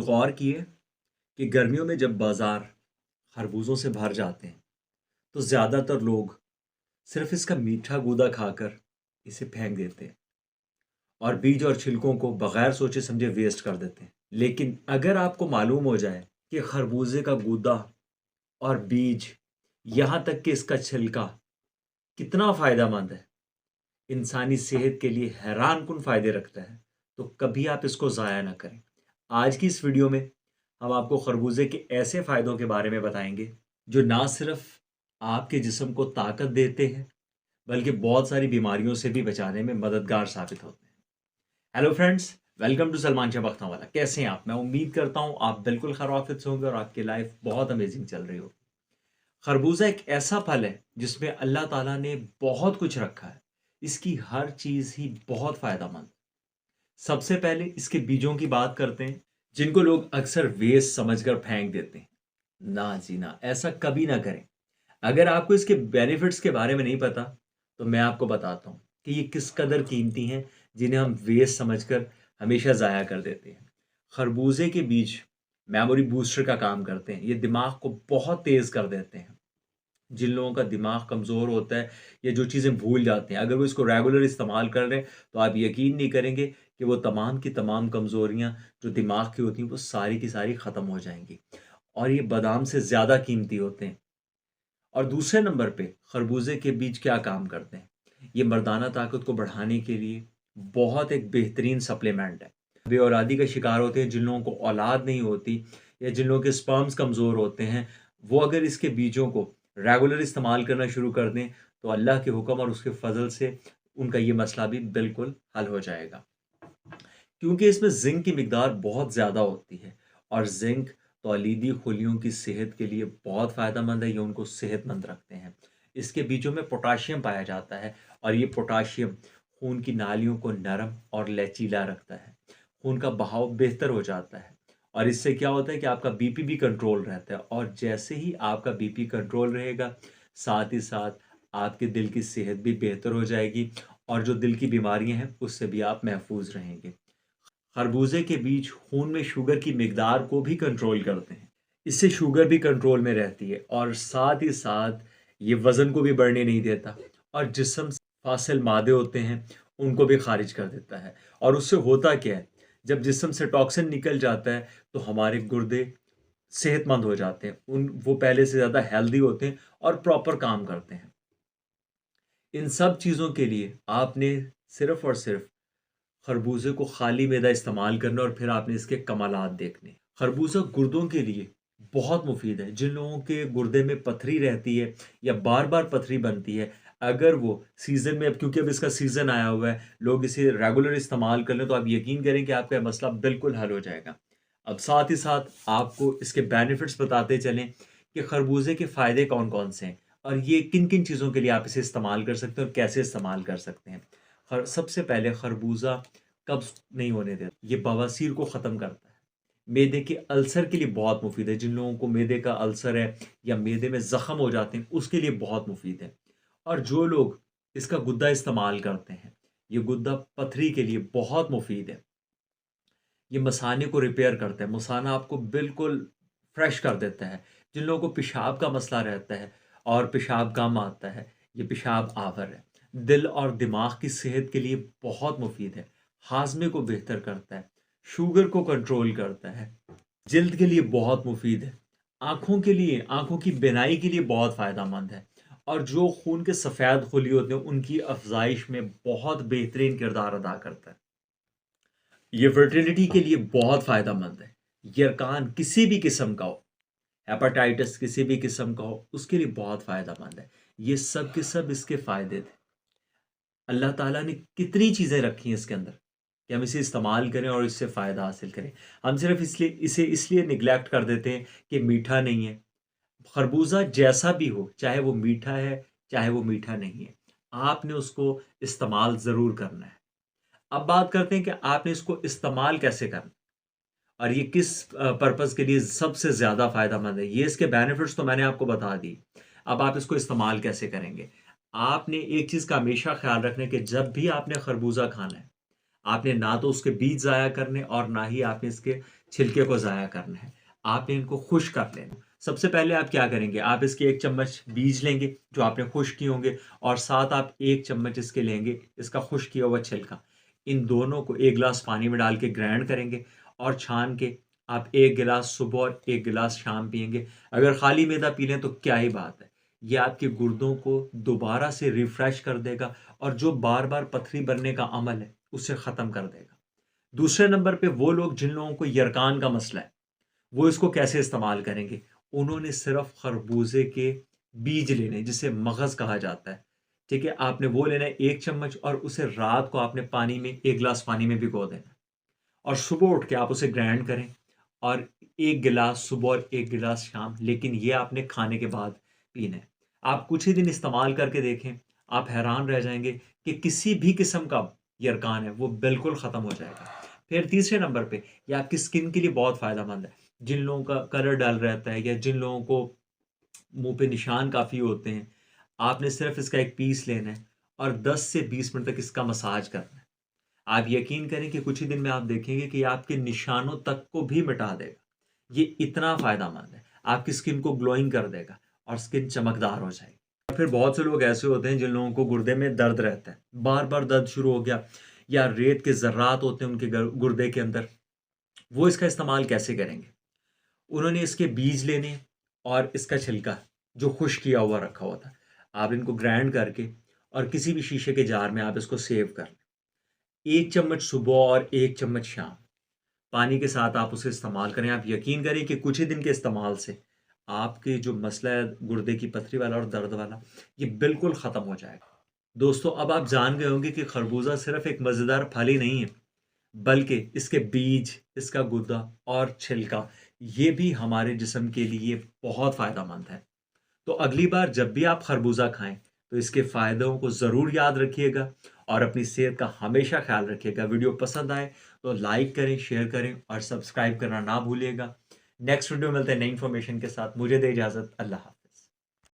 गौर किए कि गर्मियों में जब बाजार खरबूजों से भर जाते हैं तो ज़्यादातर लोग सिर्फ इसका मीठा गूदा खाकर इसे फेंक देते हैं और बीज और छिलकों को बगैर सोचे समझे वेस्ट कर देते हैं। लेकिन अगर आपको मालूम हो जाए कि खरबूजे का गूदा और बीज, यहाँ तक कि इसका छिलका कितना फ़ायदेमंद है, इंसानी सेहत के लिए हैरान कुन फ़ायदे रखता है, तो कभी आप इसको ज़ाया ना करें। आज की इस वीडियो में हम आपको खरबूजे के ऐसे फ़ायदों के बारे में बताएंगे जो ना सिर्फ आपके जिस्म को ताकत देते हैं बल्कि बहुत सारी बीमारियों से भी बचाने में मददगार साबित होते हैं। Hello friends, welcome to Salman Shah Bakhtawala. कैसे हैं आप? मैं उम्मीद करता हूँ आप बिल्कुल खैरियत से होंगे और आपकी लाइफ बहुत अमेजिंग चल रही होगी। खरबूजा एक ऐसा फल है जिसमें अल्लाह ताला ने बहुत कुछ रखा है। इसकी हर चीज़ ही बहुत फ़ायदेमंद। सबसे पहले इसके बीजों की बात करते हैं, जिनको लोग अक्सर वेस्ट समझकर फेंक देते हैं। ना जी ना, ऐसा कभी ना करें। अगर आपको इसके बेनिफिट्स के बारे में नहीं पता, तो मैं आपको बताता हूँ कि ये किस कदर कीमती हैं, जिन्हें हम वेस्ट समझकर हमेशा ज़ाया कर देते हैं। खरबूजे के बीज मेमोरी बूस्टर का काम करते हैं। ये दिमाग को बहुत तेज़ कर देते हैं। जिन लोगों का दिमाग कमज़ोर होता है या जो चीज़ें भूल जाते हैं, अगर वो इसको रेगुलर इस्तेमाल कर रहे हैं, तो आप यकीन नहीं करेंगे कि वो तमाम की तमाम कमज़ोरियाँ जो दिमाग की होती हैं, वो सारी की सारी ख़त्म हो जाएँगी। और ये बादाम से ज़्यादा कीमती होते हैं। और दूसरे नंबर पे खरबूजे के बीज क्या काम करते हैं? ये मर्दाना ताकत को बढ़ाने के लिए बहुत एक बेहतरीन सप्लीमेंट है। बेऔलादी का शिकार होते हैं, जिन लोगों को औलाद नहीं होती या जिन लोगों के स्पर्म्स कमज़ोर होते हैं, वो अगर इसके बीजों को रेगुलर इस्तेमाल करना शुरू कर दें, तो अल्लाह के हुक्म और उसके फ़ज़ल से उनका ये मसला भी बिल्कुल हल हो जाएगा। क्योंकि इसमें ज़िंक की मिकदार बहुत ज़्यादा होती है और ज़िंक तौलीदी खुलियों की सेहत के लिए बहुत फ़ायदेमंद है, ये उनको सेहतमंद रखते हैं। इसके बीजों में पोटाशियम पाया जाता है और ये पोटाशियम खून की नालियों को नरम और लचीला रखता है। खून का बहाव बेहतर हो जाता है और इससे क्या होता है कि आपका बीपी भी कंट्रोल रहता है और जैसे ही आपका बीपी कंट्रोल रहेगा, साथ ही साथ आपके दिल की सेहत भी बेहतर हो जाएगी और जो दिल की बीमारियां हैं, उससे भी आप महफूज रहेंगे। खरबूजे के बीज खून में शुगर की मिकदार को भी कंट्रोल करते हैं। इससे शुगर भी कंट्रोल में रहती है और साथ ही साथ ये वज़न को भी बढ़ने नहीं देता और जिस्म से फासिल मादे होते हैं, उनको भी खारिज कर देता है। और उससे होता क्या है, जब जिस्म से टॉक्सिन निकल जाता है, तो हमारे गुर्दे सेहतमंद हो जाते हैं। वो पहले से ज़्यादा हेल्दी होते हैं और प्रॉपर काम करते हैं। इन सब चीज़ों के लिए आपने सिर्फ़ और सिर्फ़ खरबूजे को खाली मैदा इस्तेमाल करना और फिर आपने इसके कमालात देखने। खरबूजा गुर्दों के लिए बहुत मुफीद है। जिन लोगों के गुर्दे में पथरी रहती है या बार बार पथरी बनती है, अगर वो सीज़न में, अब क्योंकि अब इसका सीज़न आया हुआ है, लोग इसे रेगुलर इस्तेमाल कर लें, तो आप यकीन करें कि आपका मसला बिल्कुल हल हो जाएगा। अब साथ ही साथ आपको इसके बेनिफिट्स बताते चलें कि खरबूजे के फ़ायदे कौन कौन से हैं और ये किन किन चीज़ों के लिए आप इसे इस्तेमाल कर सकते हैं और कैसे इस्तेमाल कर सकते हैं। सबसे पहले खरबूजा कब्ज़ नहीं होने देता। ये बवासीर को ख़त्म करता है। मैदे के अल्सर के लिए बहुत मुफ़ीद है। जिन लोगों को मैदे का अल्सर है या मैदे में ज़ख़म हो जाते हैं, उसके लिए बहुत मुफ़ीद है। और जो लोग इसका गुद्दा इस्तेमाल करते हैं, ये गुद्दा पथरी के लिए बहुत मुफ़ीद है। ये मसाने को रिपेयर करता है। मसाना आपको बिल्कुल फ्रेश कर देता है। जिन लोगों को पेशाब का मसला रहता है और पेशाब कम आता है, ये पेशाब आवर है। दिल और दिमाग की सेहत के लिए बहुत मुफीद है। हाजमे को बेहतर करता है। शुगर को कंट्रोल करता है। जिल्द के लिए बहुत मुफीद है। आँखों के लिए, आँखों की बीनाई के लिए बहुत फ़ायदेमंद है और जो खून के सफ़ेद खुली होते हैं, उनकी अफ़ज़ाइश में बहुत बेहतरीन किरदार अदा करता है। ये फर्टिलिटी के लिए बहुत फ़ायदेमंद है। यरकान किसी भी किस्म का हो, हेपेटाइटिस किसी भी किस्म का हो, उसके लिए बहुत फ़ायदेमंद है। ये सब के सब इसके फ़ायदे थे। अल्लाह ताला ने कितनी चीज़ें रखी हैं इसके अंदर कि हम इसे इस्तेमाल करें और इससे फ़ायदा हासिल करें। हम सिर्फ़ इसे इसलिए निग्लेक्ट कर देते हैं कि मीठा नहीं है। खरबूजा जैसा भी हो, चाहे वो मीठा है, चाहे वो मीठा नहीं है, आपने उसको इस्तेमाल ज़रूर करना है। अब बात करते हैं कि आपने इसको इस्तेमाल कैसे करना और ये किस पर्पज़ के लिए सबसे ज़्यादा फ़ायदेमंद है। ये इसके बेनिफिट्स तो मैंने आपको बता दी। अब आप इसको इस्तेमाल कैसे करेंगे? आपने एक चीज़ का हमेशा ख़्याल रखना है कि जब भी आपने खरबूजा खाना है, आपने ना तो उसके बीज ज़ाया करने और ना ही आपने इसके छिलके को ज़ाया करना है, आपने इनको खुश कर लेना। सबसे पहले आप क्या करेंगे, आप इसके 1 चम्मच बीज लेंगे जो आपने खुश किए होंगे और साथ आप 1 चम्मच इसके लेंगे इसका खुश किया हुआ छिलका। इन दोनों को 1 गिलास पानी में डाल के ग्राइंड करेंगे और छान के आप 1 गिलास सुबह और 1 गिलास शाम पिएँगे। अगर खाली मैदा पी लें तो क्या ही बात है। ये आपके गुर्दों को दोबारा से रिफ्रेश कर देगा और जो बार-बार पथरी बनने का अमल है, उसे ख़त्म कर देगा। दूसरे नंबर पे वो लोग जिन लोगों को यरकान का मसला है, वो इसको कैसे इस्तेमाल करेंगे? उन्होंने सिर्फ़ खरबूजे के बीज लेने हैं, जिसे मगज़ कहा जाता है, ठीक है? आपने वो लेना है 1 चम्मच और उसे रात को आपने पानी में 1 गिलास पानी में भिगो देना है और सुबह उठ के आप उसे ग्राइंड करें और 1 गिलास सुबह और 1 गिलास शाम, लेकिन ये आपने खाने के बाद पीना है। आप कुछ ही दिन इस्तेमाल करके देखें, आप हैरान रह जाएँगे कि किसी भी किस्म का यरकान है, वो बिल्कुल ख़त्म हो जाएगा। फिर तीसरे नंबर पे ये आपकी स्किन के लिए बहुत फ़ायदेमंद है। जिन लोगों का कलर डल रहता है या जिन लोगों को मुँह पे निशान काफ़ी होते हैं, आपने सिर्फ़ इसका एक पीस लेना है और 10 से 20 मिनट तक इसका मसाज करना है। आप यकीन करें कि कुछ ही दिन में आप देखेंगे कि आपके निशानों तक को भी मिटा देगा। ये इतना फ़ायदेमंद है, आपकी स्किन को ग्लोइंग कर देगा और स्किन चमकदार हो जाएगी। और फिर बहुत से लोग ऐसे होते हैं जिन लोगों को गुर्दे में दर्द रहता है, बार-बार दर्द शुरू हो गया या रेत के ज़र्रात होते हैं उनके गुर्दे के अंदर, वो इसका इस्तेमाल कैसे करेंगे? उन्होंने इसके बीज लेने और इसका छिलका जो खुश्क किया हुआ रखा हुआ था, आप इनको ग्राइंड करके और किसी भी शीशे के जार में आप इसको सेव कर लें। 1 चम्मच सुबह और 1 चम्मच शाम, पानी के साथ आप उसे इस्तेमाल करें। आप यकीन करें कि कुछ ही दिन के इस्तेमाल से आपके जो मसला है गुर्दे की पथरी वाला और दर्द वाला, ये बिल्कुल ख़त्म हो जाएगा। दोस्तों, अब आप जान गए होंगे कि खरबूजा सिर्फ़ एक मज़ेदार फल ही नहीं है, बल्कि इसके बीज, इसका गूदा और छिलका, ये भी हमारे जिस्म के लिए बहुत फ़ायदेमंद है। तो अगली बार जब भी आप खरबूजा खाएँ, तो इसके फ़ायदों को ज़रूर याद रखिएगा और अपनी सेहत का हमेशा ख़्याल रखिएगा। वीडियो पसंद आए तो लाइक करें, शेयर करें और सब्सक्राइब करना ना भूलिएगा। नेक्स्ट वीडियो में मिलते हैं नई इन्फॉर्मेशन के साथ। मुझे दें इजाज़त। अल्लाह हाफ़िज़।